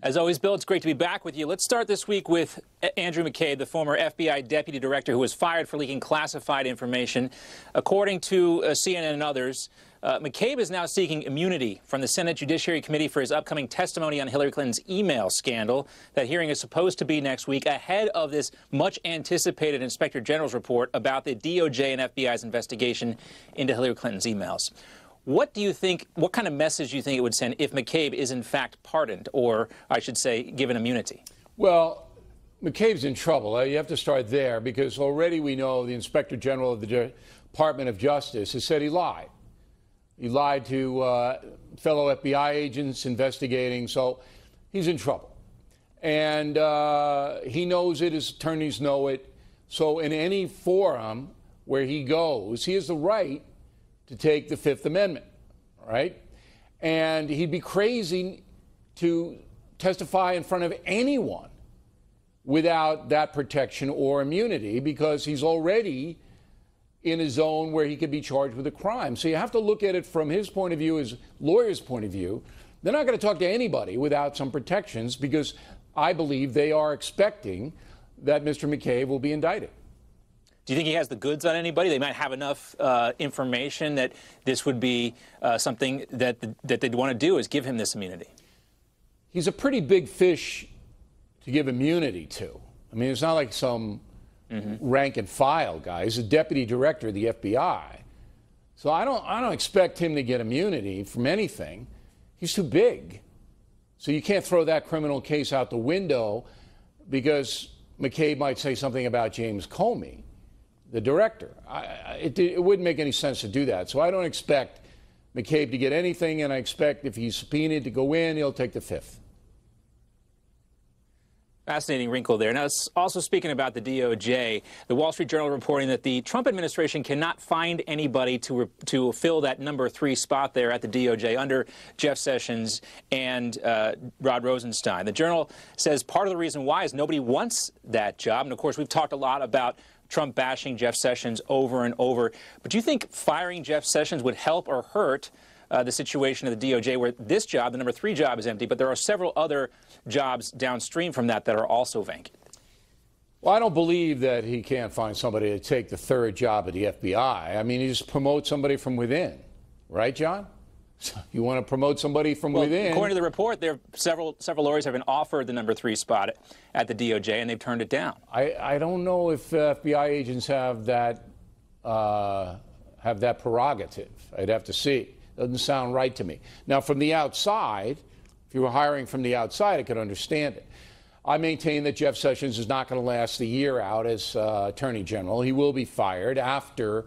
As always, Bill, it's great to be back with you. Let's start this week with Andrew McCabe, the former FBI deputy director who was fired for leaking classified information. According to CNN and others, McCabe is now seeking immunity from the Senate Judiciary Committee for his upcoming testimony on Hillary Clinton's email scandal. That hearing is supposed to be next week, ahead of this much-anticipated Inspector General's report about the DOJ and FBI's investigation into Hillary Clinton's emails. What do you think, what kind of message do you think it would send if McCabe is in fact pardoned, or I should say given immunity? Well, McCabe's in trouble. You have to start there, because already we know the Inspector General of the Department of Justice has said he lied. He lied to fellow FBI agents investigating, so he's in trouble. And he knows it, his attorneys know it. So in any forum where he goes, he has the right to take the Fifth Amendment, right? And he'd be crazy to testify in front of anyone without that protection or immunity, because he's already in a zone where he could be charged with a crime. So you have to look at it from his point of view, his lawyer's point of view. They're not going to talk to anybody without some protections, because I believe they are expecting that Mr. McCabe will be indicted. Do you think he has the goods on anybody? They might have enough information that this would be something that they'd want to do, is give him this immunity. He's a pretty big fish to give immunity to. I mean, it's not like some rank and file guy. He's a deputy director of the FBI. So I don't expect him to get immunity from anything. He's too big. So you can't throw that criminal case out the window because McCabe might say something about James Comey, the director. It wouldn't make any sense to do that. So I don't expect McCabe to get anything, and I expect if he's subpoenaed to go in, he'll take the Fifth. Fascinating wrinkle there. Now, also speaking about the DOJ, the Wall Street Journal reporting that the Trump administration cannot find anybody to fill that number 3 spot there at the DOJ under Jeff Sessions and Rod Rosenstein. The Journal says part of the reason why is nobody wants that job. And, of course, we've talked a lot about Trump bashing Jeff Sessions over and over. But do you think firing Jeff Sessions would help or hurt the situation of the DOJ, where this job, the number 3 job, is empty, but there are several other jobs downstream from that are also vacant? Well, I don't believe that he can't find somebody to take the 3rd job at the FBI. I mean, he just promotes somebody from within. Right, John? So you want to promote somebody from within. According to the report, there are several lawyers have been offered the number 3 spot at the DOJ, and they've turned it down. I don't know if FBI agents have that prerogative. I'd have to see. Doesn't sound right to me. Now, from the outside, if you were hiring from the outside, I could understand it. I maintain that Jeff Sessions is not going to last the year out as Attorney General. He will be fired after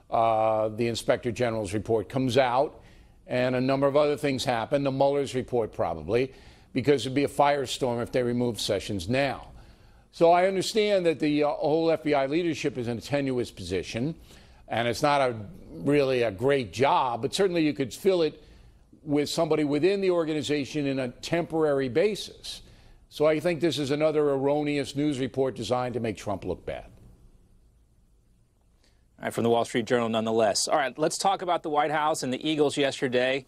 the Inspector General's report comes out and a number of other things happen. The Mueller's report probably, because it'd be a firestorm if they remove Sessions now. So I understand that the whole FBI leadership is in a tenuous position, and it's not really a great job, but certainly you could fill it with somebody within the organization in a temporary basis. So I think this is another erroneous news report designed to make Trump look bad. All right, from the Wall Street Journal nonetheless. All right, let's talk about the White House and the Eagles yesterday,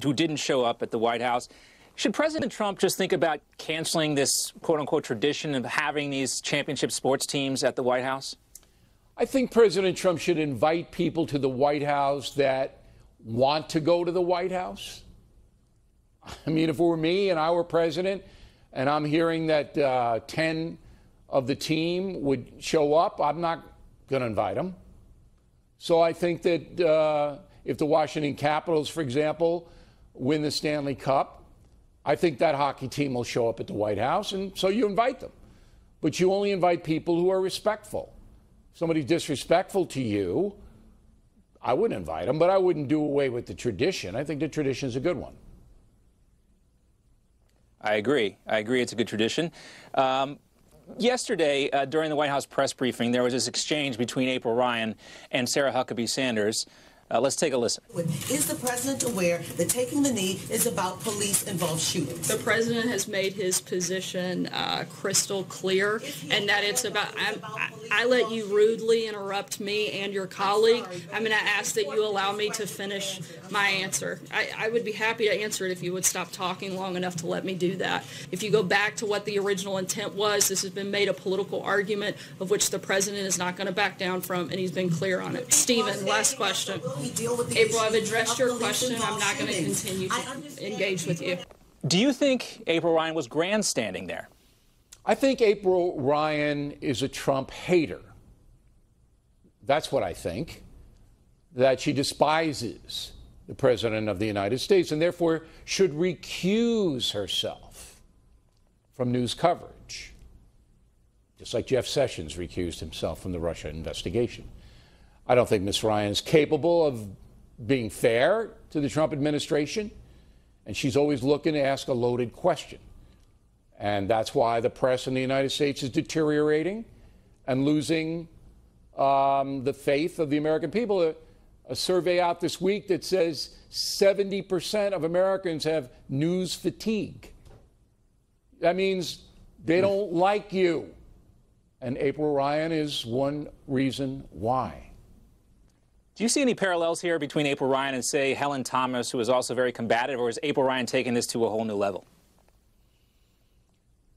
who didn't show up at the White House. Should President Trump just think about canceling this quote-unquote tradition of having these championship sports teams at the White House? I think President Trump should invite people to the White House that want to go to the White House. I mean, if it were me and I were president and I'm hearing that 10 of the team would show up, I'm not going to invite them. So I think that if the Washington Capitals, for example, win the Stanley Cup, I think that hockey team will show up at the White House, and so you invite them. But you only invite people who are respectful. If somebody's disrespectful to you, I wouldn't invite them, but I wouldn't do away with the tradition. I think the tradition is a good one. I agree. It's a good tradition. Yesterday, during the White House press briefing, there was this exchange between April Ryan and Sarah Huckabee Sanders. Let's take a listen. Is the president aware that taking the knee is about police-involved shootings? The president has made his position crystal clear, and that it's about. I let you rudely interrupt me and your colleague, I'm going to ask that you allow me to finish my answer. I would be happy to answer it if you would stop talking long enough to let me do that. If you go back to what the original intent was, this has been made a political argument of which the president is not going to back down from, and he's been clear on it. Stephen, last question. April, I've addressed your question. I'm not going to continue to engage with you. Do you think April Ryan was grandstanding there? I think April Ryan is a Trump hater. That's what I think. That she despises the President of the United States and therefore should recuse herself from news coverage, just like Jeff Sessions recused himself from the Russia investigation. I don't think Ms. Ryan is capable of being fair to the Trump administration, and she's always looking to ask a loaded question. And that's why the press in the United States is deteriorating and losing the faith of the American people. A survey out this week that says 70% of Americans have news fatigue. That means they don't like you. And April Ryan is one reason why. Do you see any parallels here between April Ryan and, say, Helen Thomas, who is also very combative, or is April Ryan taking this to a whole new level?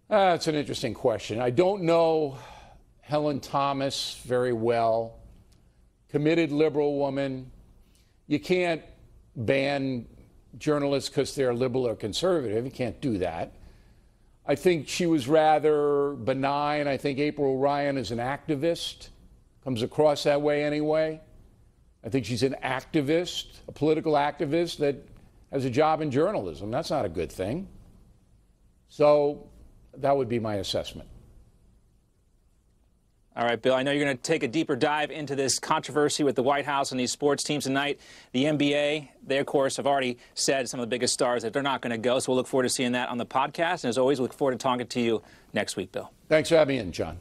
That's an interesting question. I don't know Helen Thomas very well. Committed liberal woman. You can't ban journalists because they're liberal or conservative. You can't do that. I think she was rather benign. I think April Ryan is an activist. Comes across that way anyway. I think she's an activist, a political activist that has a job in journalism. That's not a good thing. So that would be my assessment. All right, Bill, I know you're going to take a deeper dive into this controversy with the White House and these sports teams tonight. The NBA, they, of course, have already said, some of the biggest stars, that they're not going to go. So we'll look forward to seeing that on the podcast. And as always, we look forward to talking to you next week, Bill. Thanks for having me in, John.